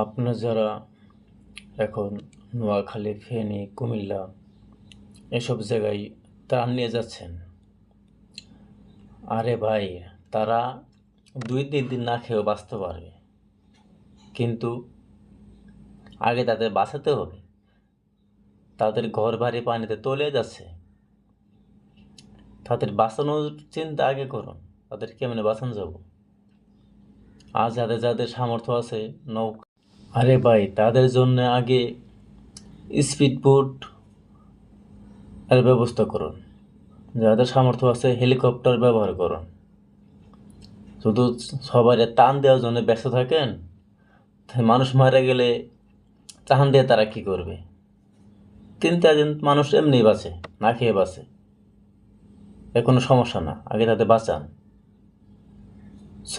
আপনারা যারা এখন নোয়াখালী, ফেনী, কুমিল্লা এসব জায়গায় ত্রাণ নিয়ে যাচ্ছেন, আরে ভাই, তারা 2-3 দিন না খেয়েও বাঁচতে পারবে, কিন্তু আগে তাদের বাঁচাতে হবে। তাদের ঘর বাড়ি পানিতে তলিয়ে যাচ্ছে, তাদের বাঁচানোর চিন্তা আগে করুন। তাদের কেমনে বাঁচানো যাব? আজ যাদের যাদের সামর্থ্য আছে নৌকা, আরে ভাই, তাদের জন্য আগে স্পিড বোট এর ব্যবস্থা করুন। যাদের সামর্থ্য আছে হেলিকপ্টার ব্যবহার করুন। শুধু সবাই টান দেওয়ার জন্য ব্যস্ত থাকেন, মানুষ মারা গেলে টান দিয়ে তারা কি করবে? 3-4 দিন মানুষ এমনি বাঁচে, না খেয়ে বাঁচে, এ কোনো সমস্যা না, আগে তাদের বাঁচান।